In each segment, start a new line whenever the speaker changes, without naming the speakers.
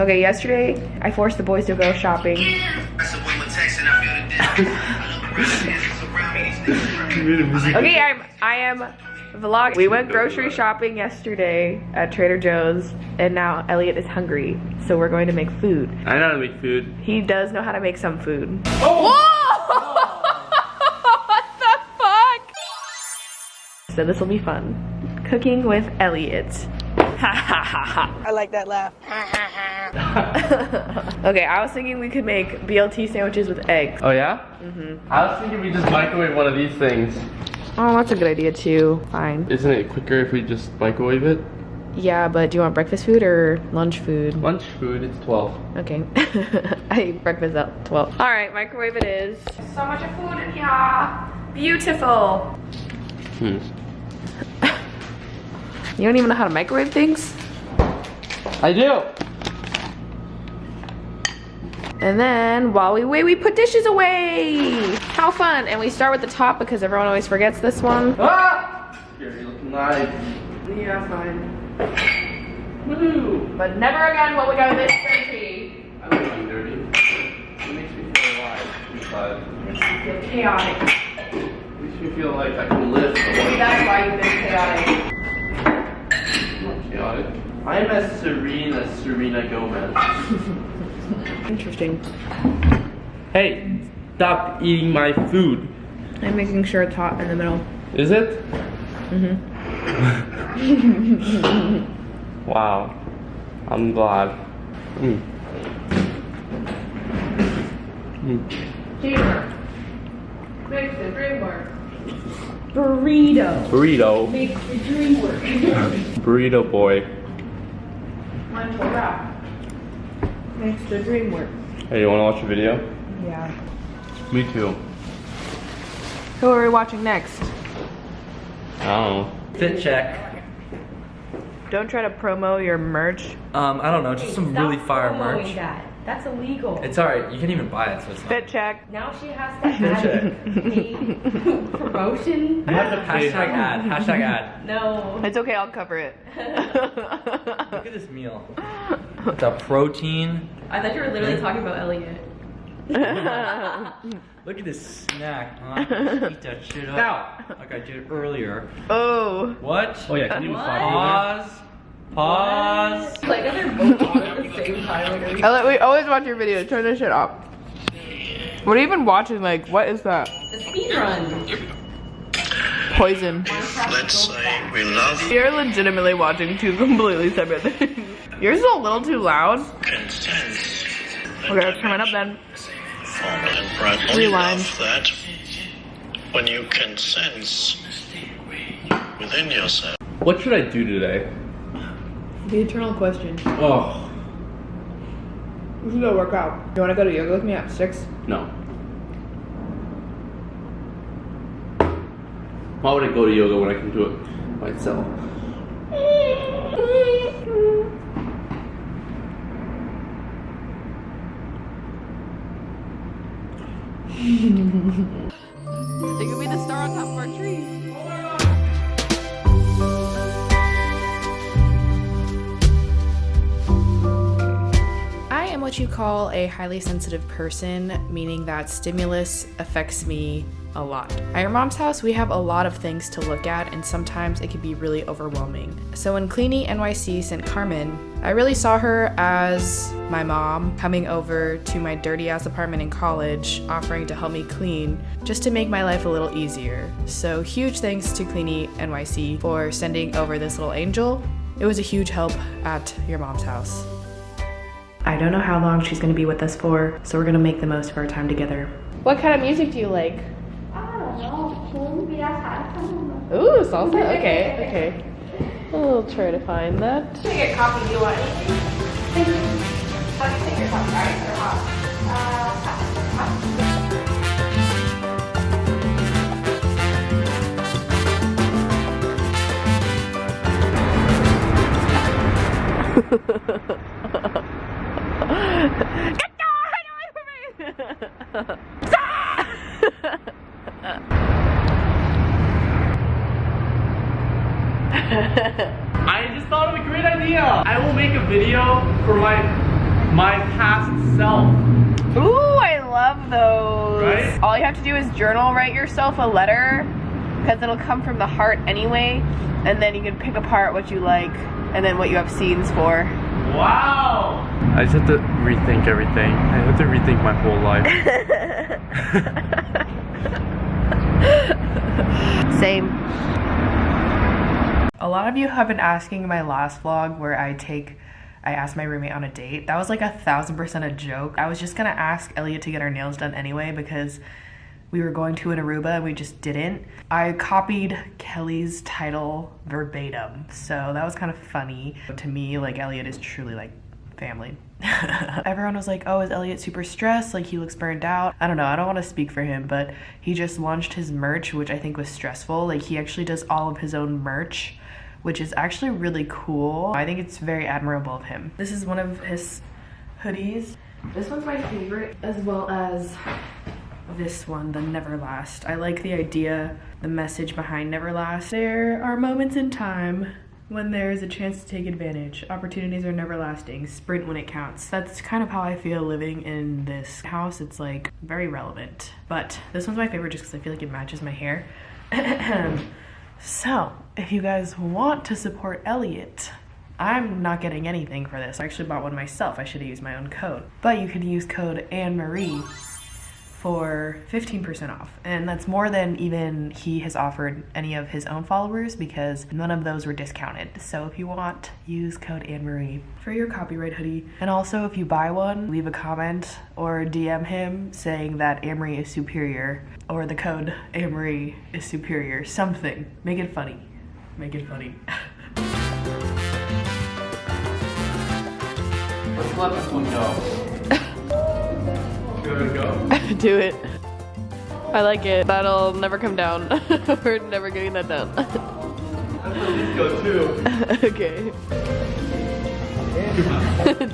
Okay, yesterday I forced the boys to go shopping. Okay, I am vlogging. We went grocery shopping yesterday at Trader Joe's, and now Elliot is hungry, so we're going to make food.
I know how to make food.
He does know how to make some food.
Oh!
Whoa! What the fuck? So this will be fun. Cooking with Elliot.
I like that laugh.
Okay, I was thinking we could make BLT sandwiches with eggs.
Oh yeah?
Mm-hmm.
I was thinking we just microwave one of these things.
Oh, that's a good idea too. Fine.
Isn't it quicker if we just microwave it?
Yeah, but do you want breakfast food or lunch food?
Lunch food, it's 12.
Okay. I eat breakfast at 12. All right, microwave it is. So much food in here. Beautiful. You don't even know how to microwave things?
I do.
And then while we wait, we put dishes away. How fun. And we start with the top because everyone always forgets this one.
Ah! Scary looking knife.
Yeah, fine.
Woohoo!
But never again will we go this dirty.
I like being dirty. It makes me feel alive inside.
Makes me feel chaotic.
It makes me feel like I can live.
That's why you've been chaotic.
Not chaotic. I'm as serene as Serena Gomez.
Interesting.
Hey, stop eating my food.
I'm making sure it's hot in the middle.
Is it?
Mm-hmm.
Wow. I'm glad.
Teamwork. Makes the dream work. Burrito.
Burrito.
Makes the dream work.
Burrito boy.
Lentil wrap. Makes the dream work.
Hey, you wanna watch a video?
Yeah.
Me too.
Who are we watching next?
I don't know.
Fit check.
Don't try to promo your merch.
I don't know, just some really fire merch.
That's illegal.
It's alright, you can't even buy it, so it's not.
Fit check.
Now she has to add paid promotion.
You have to pay.
Hashtag ad.
No.
It's okay, I'll cover it.
Look at this meal. The protein.
I thought you were literally talking about Elliot.
Look at this snack, huh? Eat that shit up.
Ow.
Like I did earlier.
Oh.
What?
Oh yeah, can you
What?
Pause. Pause.
Like, they're both on at the same time. Like,
Elliot, we always watch your videos. Turn this shit off. What are you even watching? Like, what is that?
the speed run.
Poison.
Let's say we love
You're legitimately watching two completely separate things. Yours is a little too loud.
consent.
Okay, let's turn it up then.
Formal and Bradley
Rewind.
love that when you can sense within yourself.
What should I do today?
The eternal question.
Oh,
We should go work out. You want to go to yoga with me at 6?
no. Why would I go to yoga when I can do it myself?
They could be the star on top of our tree. I am what you call a highly sensitive person, meaning that stimulus affects me a lot. At your mom's house, we have a lot of things to look at, and sometimes it can be really overwhelming. So when Cleany NYC sent Carmen, I really saw her as my mom coming over to my dirty ass apartment in college, offering to help me clean just to make my life a little easier. So huge thanks to Cleany NYC for sending over this little angel. It was a huge help at your mom's house. I don't know how long she's gonna be with us for, so we're gonna make the most of our time together. What kind of music do you like? Ooh, salsa? Okay. We'll try to find that.
Can I get coffee? Do you want anything? How do you take your coffee? Ice or hot?
I just thought of a great idea. I will make a video for my my past self.
Ooh, I love those.
Right?
All you have to do is journal, write yourself a letter, because it'll come from the heart anyway, and then you can pick apart what you like and then what you have scenes for.
Wow! I just have to rethink everything. I have to rethink my whole life.
Same.
A lot of you have been asking my last vlog where I asked my roommate on a date. That was like 1000% a joke. I was just gonna ask Elliot to get our nails done anyway because we were going to an Aruba and we just didn't. I copied Kelly's title verbatim, so that was kind of funny. To me, like, Elliot is truly like family. Everyone was like, oh, is Elliot super stressed? Like, he looks burned out. I don't know, I don't want to speak for him, but he just launched his merch, which I think was stressful. Like, he actually does all of his own merch, which is actually really cool. I think it's very admirable of him. This is one of his hoodies. This one's my favorite, as well as this one, the Neverlast. I like the idea, the message behind Neverlast. There are moments in time when there's a chance to take advantage. Opportunities are never lasting. Sprint when it counts. That's kind of how I feel living in this house. It's like very relevant. But this one's my favorite just because I feel like it matches my hair. So, if you guys want to support Elliot, I'm not getting anything for this. I actually bought one myself. I should have used my own code. But you could use code Anne-Marie for 15% off. And that's more than even he has offered any of his own followers because none of those were discounted. So if you want, use code Anne-Marie for your copyright hoodie. And also if you buy one, leave a comment or DM him saying that Anne-Marie is superior or the code Anne-Marie is superior. Something. Make it funny. Make it funny.
Let's let this one go. Good to go.
Do it. I like it. That'll never come down. We're never getting that down.
Let's at least go too.
Okay.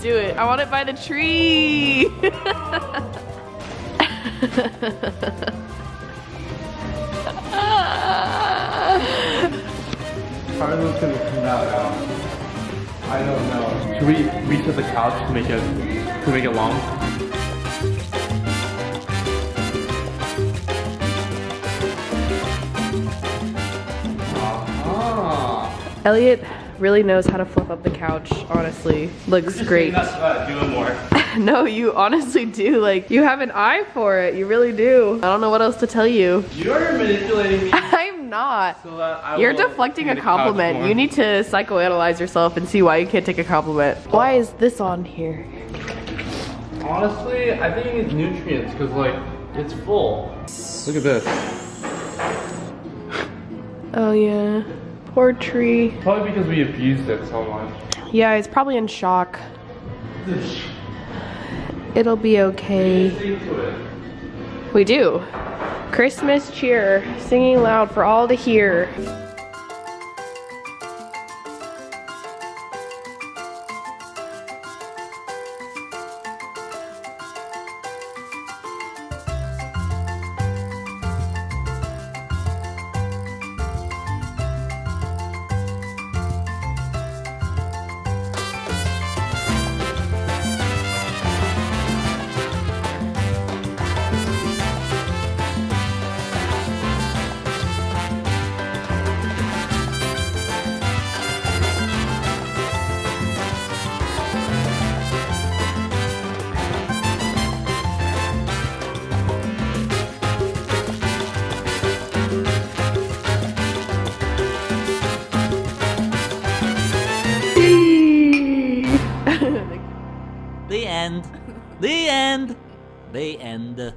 Do it. I want it by the tree.
How is this gonna come out now? I don't know. Should we reach to the couch to make it long?
Elliot really knows how to fluff up the couch, honestly. Looks great.
Do it more.
No, you honestly do. Like, you have an eye for it. You really do. I don't know what else to tell you.
You're manipulating me.
I'm not.
So that I
You're
will
deflecting
see
a
the
compliment.
couch more.
You need to psychoanalyze yourself and see why you can't take a compliment. Why is this on here?
Honestly, I think it needs nutrients because, like, it's full. Look at this.
Oh yeah. Poor tree.
Probably because we abused it so much.
Yeah, it's probably in shock. It'll be okay.
Sing to it.
We do. Christmas cheer, singing loud for all to hear.
The end. The end. The end.